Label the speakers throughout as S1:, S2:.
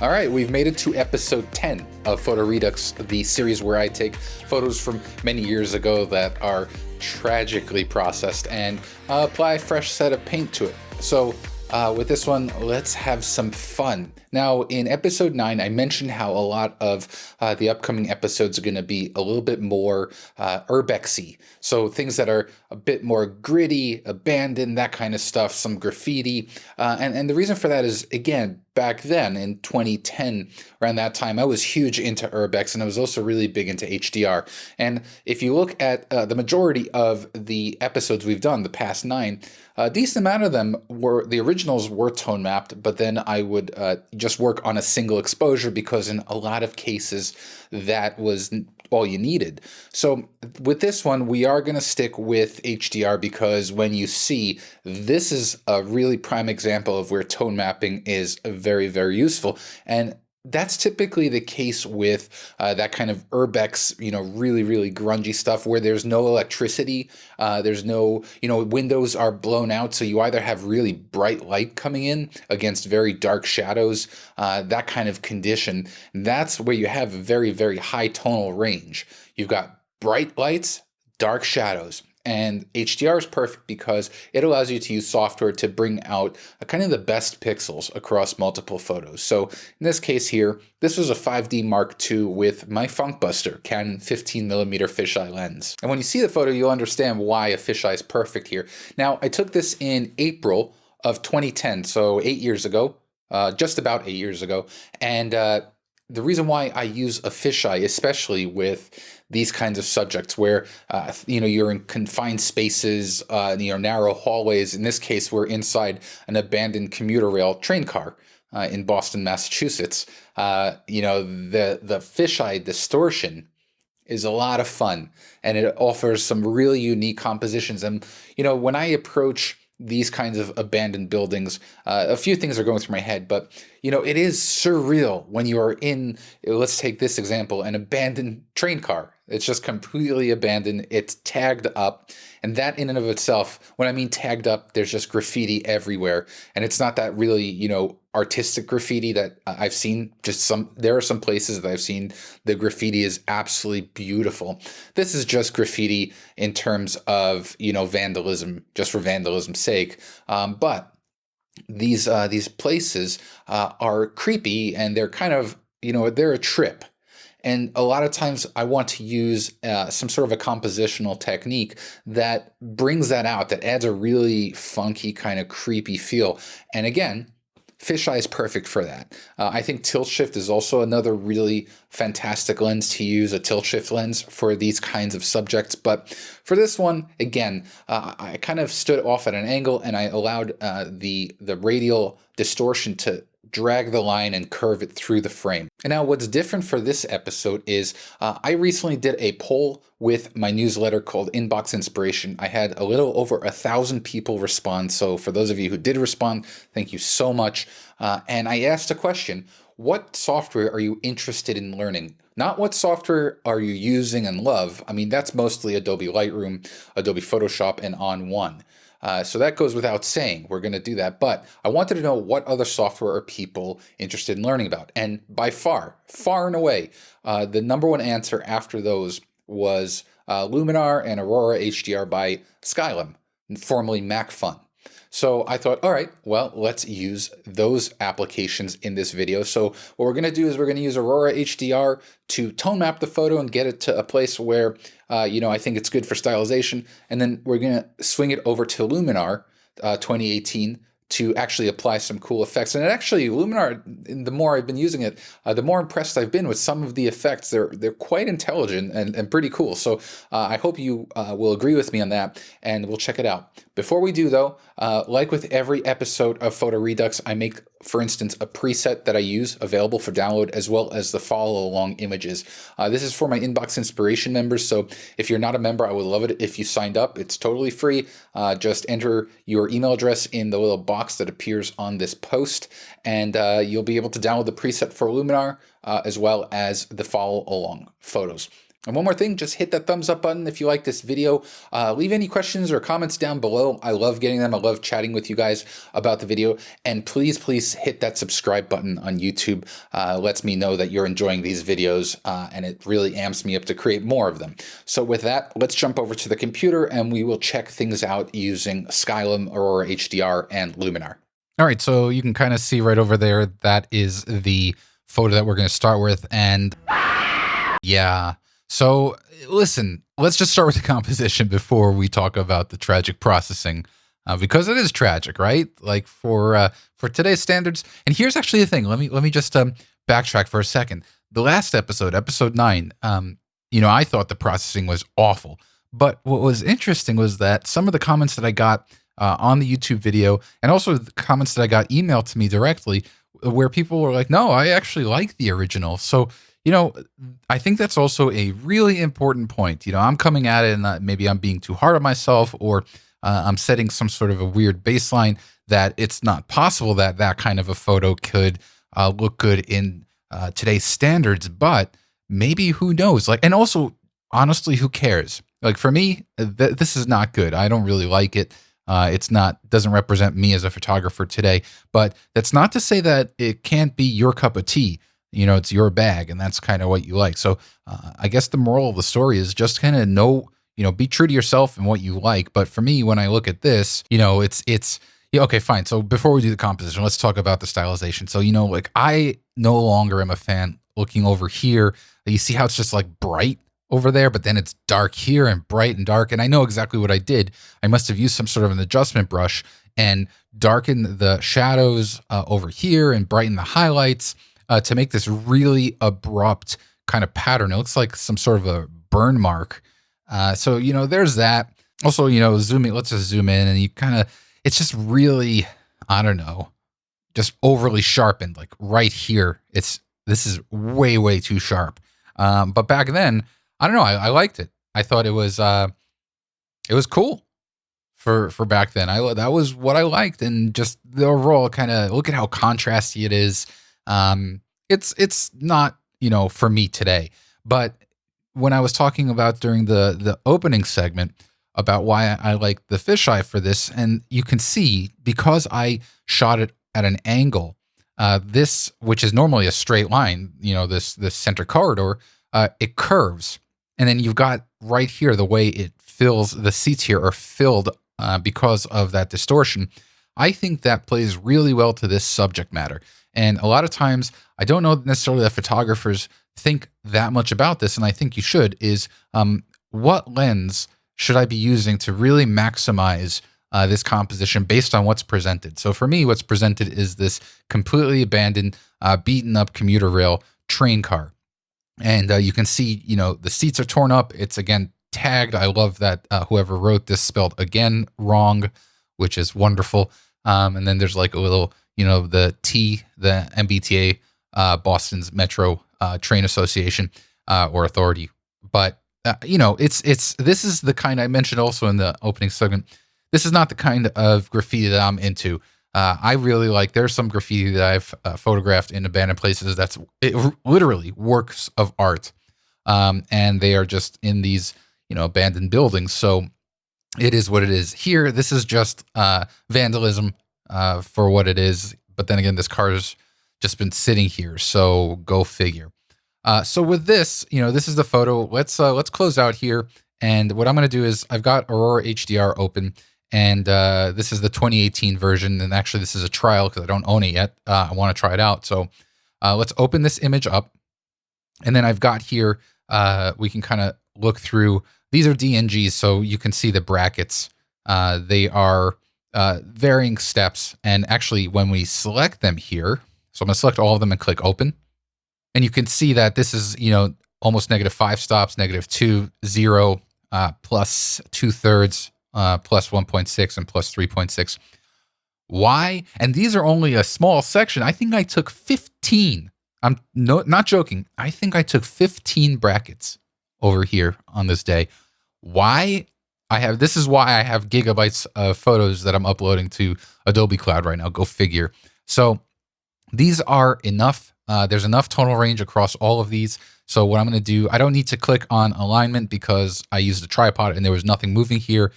S1: All right, we've made it to episode 10 of Photo Redux, the series where I take photos from many years ago that are tragically processed and apply a fresh set of paint to it. So with this one, let's have some fun. Now, in episode 9, I mentioned how a lot of the upcoming episodes are going to be a little bit more urbexy. So things that are a bit more gritty, abandoned, that kind of stuff, some graffiti. And the reason for that is, again, back then in 2010, around that time, I was huge into urbex, and I was also really big into HDR. And if you look at the majority of the episodes we've done, the past 9, a decent amount of them were, the originals were tone mapped, but then I would just work on a single exposure because in a lot of cases that was all you needed. So with this one, we are going to stick with HDR because when you see, this is a really prime example of where tone mapping is very, very useful. And that's typically the case with that kind of urbex, really, really grungy stuff where there's no electricity, there's no, windows are blown out, so you either have really bright light coming in against very dark shadows, that kind of condition. That's where you have a very, very high tonal range. You've got bright lights, dark shadows. And HDR is perfect because it allows you to use software to bring out kind of the best pixels across multiple photos. So in this case here, this was a 5D Mark II with my Funkbuster Canon 15mm fisheye lens. And when you see the photo, you'll understand why a fisheye is perfect here. Now, I took this in April of 2010, so 8 years ago, just about 8 years ago. And the reason why I use a fisheye, especially with these kinds of subjects where, you're in confined spaces, narrow hallways. In this case, we're inside an abandoned commuter rail train car in Boston, Massachusetts. The fisheye distortion is a lot of fun, and it offers some really unique compositions. And, when I approach these kinds of abandoned buildings, a few things are going through my head, but it is surreal when you are in, let's take this example, an abandoned train car. It's just completely abandoned. It's tagged up. And that in and of itself, when I mean tagged up, there's just graffiti everywhere. And it's not that really, artistic graffiti that I've seen. There are some places that I've seen the graffiti is absolutely beautiful. This is just graffiti in terms of, vandalism, just for vandalism's sake. But these places are creepy, and they're kind of, they're a trip. And a lot of times I want to use some sort of a compositional technique that brings that out, that adds a really funky kind of creepy feel. And again, fisheye is perfect for that. I think tilt shift is also another really fantastic lens to use, a tilt shift lens for these kinds of subjects. But for this one, again, I kind of stood off at an angle, and I allowed the radial distortion to drag the line and curve it through the frame. And now what's different for this episode is I recently did a poll with my newsletter called Inbox Inspiration. I had a little over 1,000 people respond. So for those of you who did respond, thank you so much. And I asked a question: what software are you interested in learning? Not what software are you using and love. I mean, that's mostly Adobe Lightroom, Adobe Photoshop, and On1. So that goes without saying, we're going to do that. But I wanted to know what other software are people interested in learning about. And by far and away, the number one answer after those was Luminar and Aurora HDR by Skylum, formerly MacFun. So I thought, all right, well, let's use those applications in this video. So what we're going to do is we're going to use Aurora HDR to tone map the photo and get it to a place where, I think it's good for stylization. And then we're going to swing it over to Luminar 2018 to actually apply some cool effects. And actually, Luminar, the more I've been using it, the more impressed I've been with some of the effects. They're quite intelligent and pretty cool. So I hope you will agree with me on that, and we'll check it out. Before we do though, like with every episode of Photo Redux, I make, for instance, a preset that I use available for download, as well as the follow along images. This is for my Inbox Inspiration members, so if you're not a member, I would love it if you signed up. It's totally free. Just enter your email address in the little box that appears on this post, and you'll be able to download the preset for Luminar, as well as the follow along photos. And one more thing, just hit that thumbs up button if you like this video. Leave any questions or comments down below. I love getting them. I love chatting with you guys about the video. And please, please hit that subscribe button on YouTube. Lets me know that you're enjoying these videos, and it really amps me up to create more of them. So with that, let's jump over to the computer and we will check things out using Skylum, Aurora HDR, and Luminar. All right, so you can kind of see right over there, that is the photo that we're going to start with. And yeah. So listen, let's just start with the composition before we talk about the tragic processing, because it is tragic, right? Like for today's standards. And here's actually the thing. Let me just backtrack for a second. The last episode, episode 9, I thought the processing was awful. But what was interesting was that some of the comments that I got on the YouTube video, and also the comments that I got emailed to me directly, where people were like, "No, I actually like the original." So I think that's also a really important point. I'm coming at it and maybe I'm being too hard on myself, or I'm setting some sort of a weird baseline that it's not possible that that kind of a photo could look good in today's standards. But maybe, who knows? And also, honestly, who cares? Like for me, this is not good. I don't really like it. Doesn't represent me as a photographer today. But that's not to say that it can't be your cup of tea. It's your bag, and that's kind of what you like. So I guess the moral of the story is just kind of be true to yourself and what you like. But for me, when I look at this, it's okay, fine. So before we do the composition, let's talk about the stylization. So, I no longer am a fan looking over here. You see how it's just like bright over there, but then it's dark here and bright and dark. And I know exactly what I did. I must have used some sort of an adjustment brush and darkened the shadows over here and brighten the highlights, to make this really abrupt kind of pattern. It looks like some sort of a burn mark. So, there's that. Also, let's just zoom in, and it's just really, I don't know, just overly sharpened, like right here. This is way, way too sharp. But back then, I don't know, I liked it. I thought it was cool for back then. That was what I liked. And just the overall kind of, look at how contrasty it is. It's not, for me today, but when I was talking about during the opening segment about why I like the fisheye for this, and you can see, because I shot it at an angle, this, which is normally a straight line, this center corridor, it curves. And then you've got right here, the way it fills, the seats here are filled because of that distortion. I think that plays really well to this subject matter. And a lot of times, I don't know necessarily that photographers think that much about this, and I think you should, is what lens should I be using to really maximize this composition based on what's presented? So for me, what's presented is this completely abandoned, beaten up commuter rail train car. And you can see, the seats are torn up. It's, again, tagged. I love that whoever wrote this spelled again wrong, which is wonderful. And then there's like a little, the MBTA, Boston's Metro Train Association or Authority. But, this is the kind I mentioned also in the opening segment. This is not the kind of graffiti that I'm into. I really like, there's some graffiti that I've photographed in abandoned places that's literally works of art. And they are just in these, abandoned buildings. So it is what it is. Here, this is just vandalism for what it is. But then again, this car's just been sitting here, so go figure. So with this, this is the photo. Let's close out here. And what I'm going to do is, I've got Aurora HDR open, and this is the 2018 version. And actually, this is a trial because I don't own it yet. I want to try it out. So let's open this image up. And then I've got here, we can kind of look through. These are DNGs, so you can see the brackets. They are varying steps. And actually, when we select them here, so I'm going to select all of them and click open. And you can see that this is, almost -5 stops, -2, 0, plus 2/3, plus 1.6 and plus 3.6. Why? And these are only a small section. I think I took 15. I'm not joking. I think I took 15 brackets over here on this day. Why? This is why I have gigabytes of photos that I'm uploading to Adobe Cloud right now. Go figure. So these are enough. There's enough tonal range across all of these. So what I'm going to do, I don't need to click on alignment because I used a tripod and there was nothing moving here.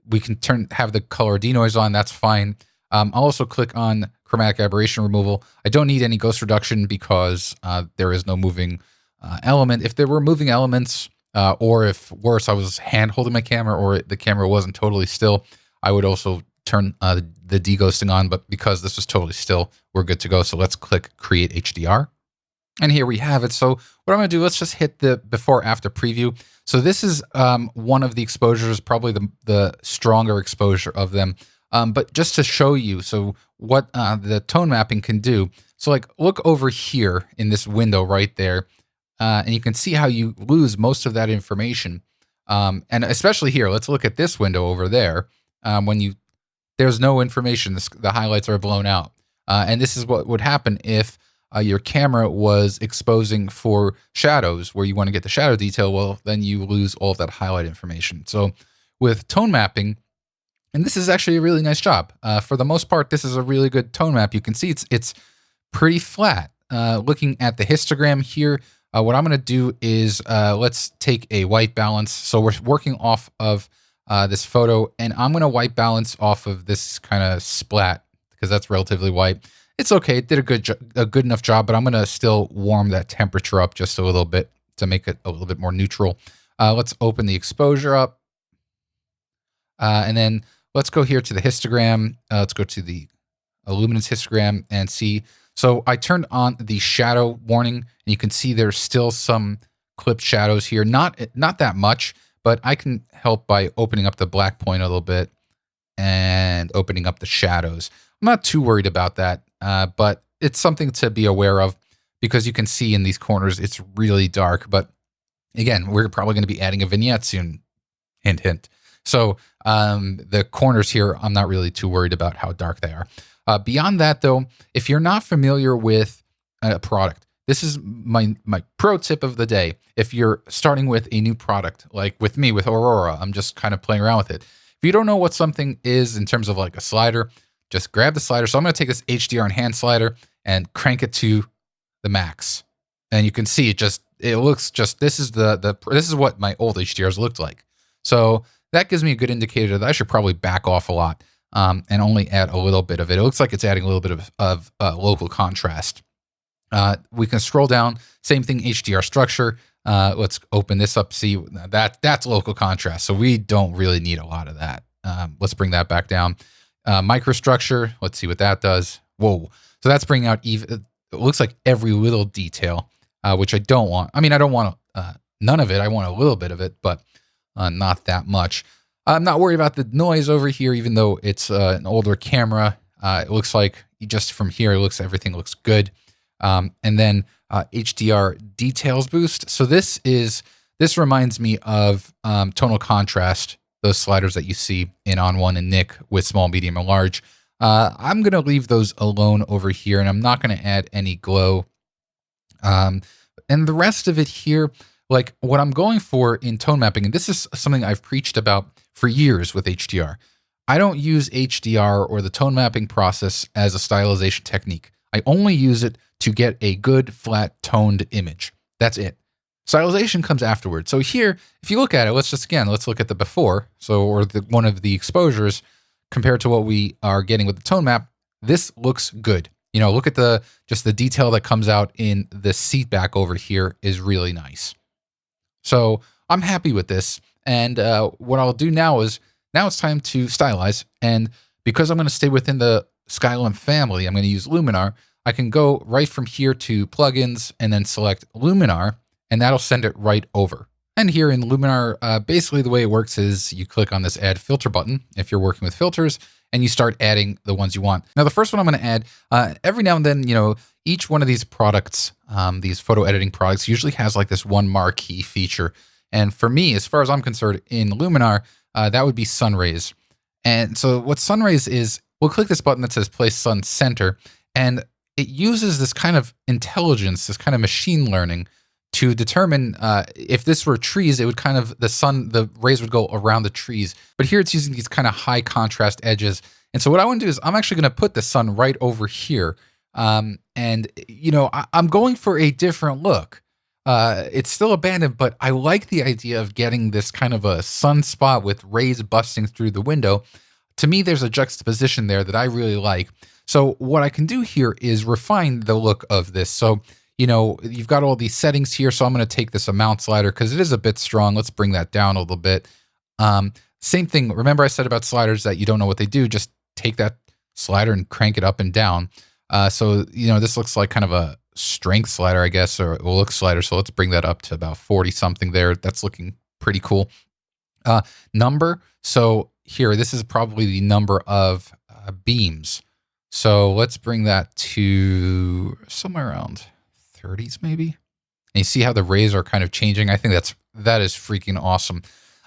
S1: We can have the color denoise on. That's fine. I'll also click on chromatic aberration removal. I don't need any ghost reduction because there is no moving element. If there were moving elements, or if worse, I was hand holding my camera or the camera wasn't totally still, I would also turn the deghosting on. But because this was totally still, we're good to go. So let's click Create HDR. And here we have it. So what I'm going to do, let's just hit the before after preview. So this is one of the exposures, probably the stronger exposure of them. But just to show you, so what the tone mapping can do. So like look over here in this window right there. And you can see how you lose most of that information. And especially here, let's look at this window over there. There's no information, the highlights are blown out. And this is what would happen if your camera was exposing for shadows where you want to get the shadow detail. Well, then you lose all of that highlight information. So with tone mapping, and this is actually a really nice job. For the most part, this is a really good tone map. You can see it's pretty flat. Looking at the histogram here, what I'm going to do is let's take a white balance. So we're working off of this photo, and I'm going to white balance off of this kind of splat because that's relatively white. It's okay. It did a good enough job, but I'm going to still warm that temperature up just a little bit to make it a little bit more neutral. Let's open the exposure up. And then let's go here to the histogram. Let's go to the luminance histogram and see. So I turned on the shadow warning, and you can see there's still some clipped shadows here. Not that much, but I can help by opening up the black point a little bit and opening up the shadows. I'm not too worried about that, but it's something to be aware of because you can see in these corners it's really dark. But again, we're probably going to be adding a vignette soon. Hint, hint. So the corners here, I'm not really too worried about how dark they are. Beyond that, though, if you're not familiar with a product, this is my pro tip of the day. If you're starting with a new product, like with me, with Aurora, I'm just kind of playing around with it. If you don't know what something is in terms of like a slider, just grab the slider. So I'm going to take this HDR enhanced slider and crank it to the max. And you can see it looks just, this is this is what my old HDRs looked like. So that gives me a good indicator that I should probably back off a lot and only add a little bit of it. It looks like it's adding a little bit of local contrast. We can scroll down, same thing, HDR structure. Let's open this up, see that's local contrast. So we don't really need a lot of that. Let's bring that back down. Microstructure, let's see what that does. Whoa. So that's bringing out it looks like every little detail, which I don't want. I mean, I don't want none of it. I want a little bit of it, but not that much. I'm not worried about the noise over here, even though it's an older camera. It looks like just from here, everything looks good. And then HDR details boost. So this reminds me of tonal contrast, those sliders that you see in On1 and Nick with small, medium, and large. I'm going to leave those alone over here, and I'm not going to add any glow. And the rest of it here, like what I'm going for in tone mapping, and this is something I've preached about for years with HDR. I don't use HDR or the tone mapping process as a stylization technique. I only use it to get a good, flat, toned image. That's it. Stylization comes afterward. So here, if you look at it, let's look at the before. So, or one of the exposures compared to what we are getting with the tone map. This looks good. You know, look at just the detail that comes out in the seat back over here is really nice. So I'm happy with this. And what I'll do now is, it's time to stylize. And because I'm going to stay within the Skylum family, I'm going to use Luminar. I can go right from here to plugins and then select Luminar, and that'll send it right over. And here in Luminar, basically the way it works is you click on this add filter button if you're working with filters, and you start adding the ones you want. Now, the first one I'm going to add, every now and then, you know, each one of these products, these photo editing products usually has like this one marquee feature. And for me, as far as I'm concerned, in Luminar, that would be sun rays. And so what sun rays is, we'll click this button that says place sun center, and it uses this kind of intelligence, this kind of machine learning to determine if this were trees, it would kind of, the rays would go around the trees. But here it's using these kind of high contrast edges. And so what I want to do is I'm actually going to put the sun right over here. And, I'm going for a different look. It's still abandoned, but I like the idea of getting this kind of a sunspot with rays busting through the window. To me, there's a juxtaposition there that I really like. So what I can do here is refine the look of this. So, you've got all these settings here. So I'm going to take this amount slider because it is a bit strong. Let's bring that down a little bit. Same thing. Remember I said about sliders that you don't know what they do. Just take that slider and crank it up and down. So, this looks like kind of a strength slider, I guess, or a look slider. So let's bring that up to about 40 something there. That's looking pretty cool. Number. So here, this is probably the number of beams. So let's bring that to somewhere around 30s maybe. And you see how the rays are kind of changing. I think that is freaking awesome.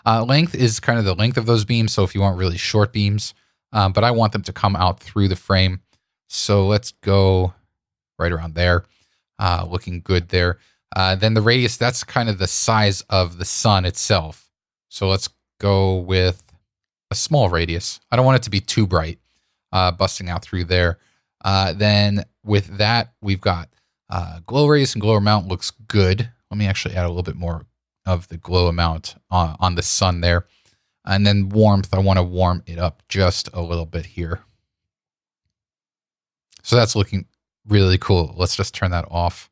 S1: Length is kind of the length of those beams. So if you want really short beams, but I want them to come out through the frame. So let's go right around there. Looking good there. Then the radius, that's kind of the size of the sun itself. So let's go with a small radius. I don't want it to be too bright, busting out through there. Then with that, we've got glow radius and glow amount looks good. Let me actually add a little bit more of the glow amount on the sun there. And then warmth, I want to warm it up just a little bit here. So that's looking really cool. Let's just turn that off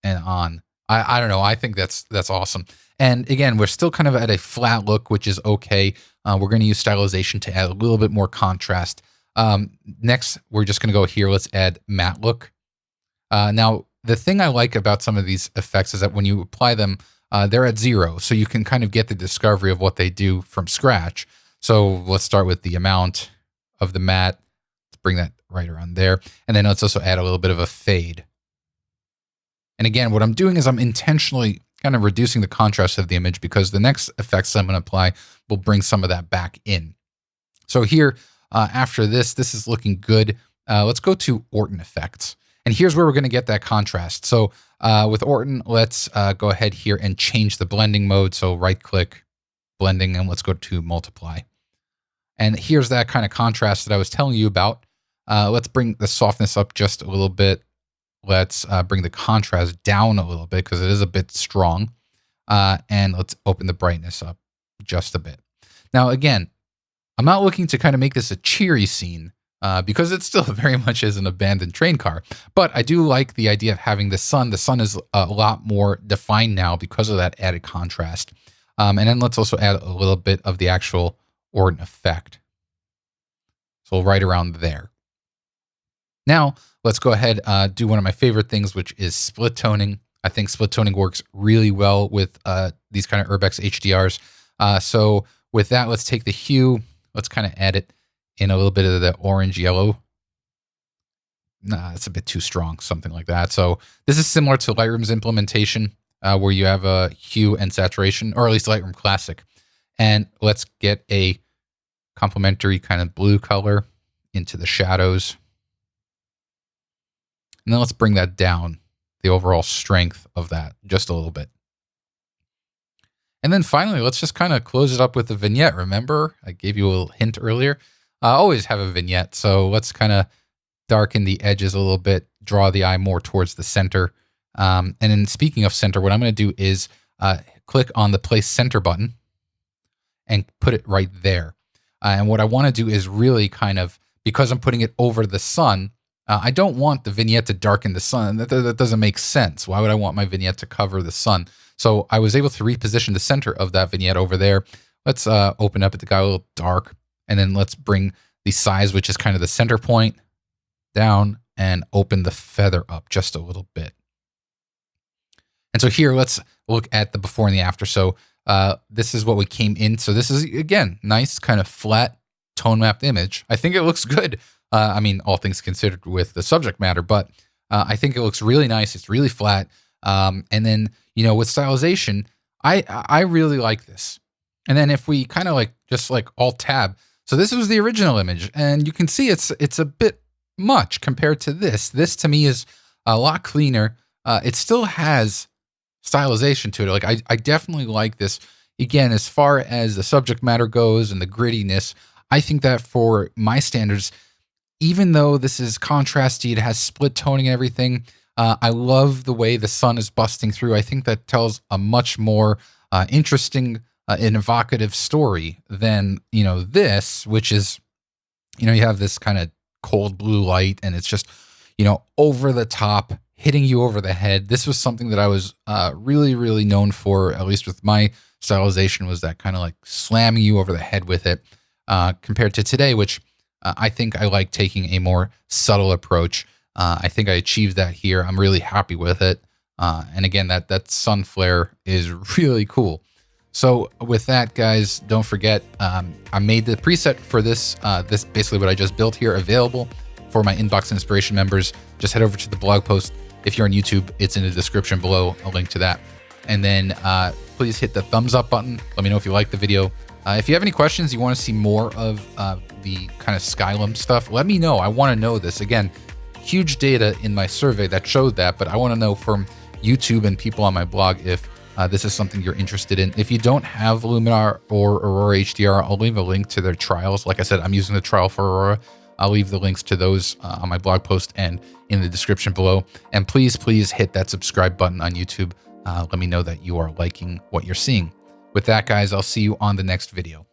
S1: and on. I don't know. I think that's awesome. And again, we're still kind of at a flat look, which is okay. We're going to use stylization to add a little bit more contrast. Next, we're just going to go here. Let's add matte look. Now, the thing I like about some of these effects is that when you apply them, they're at 0. So you can kind of get the discovery of what they do from scratch. So let's start with the amount of the matte. Let's bring that right around there. And then let's also add a little bit of a fade. And again, what I'm doing is I'm intentionally kind of reducing the contrast of the image because the next effects I'm going to apply will bring some of that back in. So here, after this is looking good. Let's go to Orton effects. And here's where we're going to get that contrast. So with Orton, let's go ahead here and change the blending mode. So right click, blending, and let's go to multiply. And here's that kind of contrast that I was telling you about. Let's bring the softness up just a little bit. Let's bring the contrast down a little bit because it is a bit strong. And let's open the brightness up just a bit. Now, again, I'm not looking to kind of make this a cheery scene because it still very much is an abandoned train car. But I do like the idea of having the sun. The sun is a lot more defined now because of that added contrast. And then let's also add a little bit of the actual Orton effect. So right around there. Now, let's go ahead do one of my favorite things, which is split toning. I think split toning works really well with these kind of Urbex HDRs. So with that, let's take the hue. Let's kind of add it in a little bit of the orange yellow. Nah, it's a bit too strong, something like that. So this is similar to Lightroom's implementation where you have a hue and saturation, or at least Lightroom Classic. And let's get a complementary kind of blue color into the shadows. And then let's bring that down, the overall strength of that, just a little bit. And then finally, let's just kind of close it up with a vignette. Remember, I gave you a little hint earlier. I always have a vignette. So let's kind of darken the edges a little bit, draw the eye more towards the center. And then speaking of center, what I'm going to do is click on the place center button and put it right there. And what I want to do is really kind of, because I'm putting it over the sun, I don't want the vignette to darken the sun. That doesn't make sense. Why would I want my vignette to cover the sun? So I was able to reposition the center of that vignette over there. Let's open up it to go a little dark. And then let's bring the size, which is kind of the center point, down and open the feather up just a little bit. And so here, let's look at the before and the after. So this is what we came in. So this is, again, nice kind of flat tone mapped image. I think it looks good. I mean, all things considered with the subject matter, but I think it looks really nice. It's really flat. And then, with stylization, I really like this. And then if we kind of like just like alt tab. So this was the original image, and you can see it's a bit much compared to this. This to me is a lot cleaner. It still has stylization to it. Like I definitely like this. Again, as far as the subject matter goes and the grittiness, I think that for my standards, even though this is contrasty, it has split toning and everything. I love the way the sun is busting through. I think that tells a much more interesting and evocative story than, this, which is, you have this kind of cold blue light and it's just, over the top, hitting you over the head. This was something that I was really, really known for, at least with my stylization, was that kind of like slamming you over the head with it, compared to today, which I think I like taking a more subtle approach. I think I achieved that here. I'm really happy with it. And again, that sun flare is really cool. So with that, guys, don't forget, I made the preset for this, this basically what I just built here, available for my Inbox Inspiration members. Just head over to the blog post. If you're on YouTube, it's in the description below, a link to that. And then please hit the thumbs up button. Let me know if you like the video. If you have any questions, you want to see more of the kind of Skylum stuff, let me know. I want to know this. Again, huge data in my survey that showed that, but I want to know from YouTube and people on my blog if this is something you're interested in. If you don't have Luminar or Aurora HDR, I'll leave a link to their trials. Like I said, I'm using the trial for Aurora. I'll leave the links to those on my blog post and in the description below. And please, please hit that subscribe button on YouTube. Let me know that you are liking what you're seeing. With that, guys, I'll see you on the next video.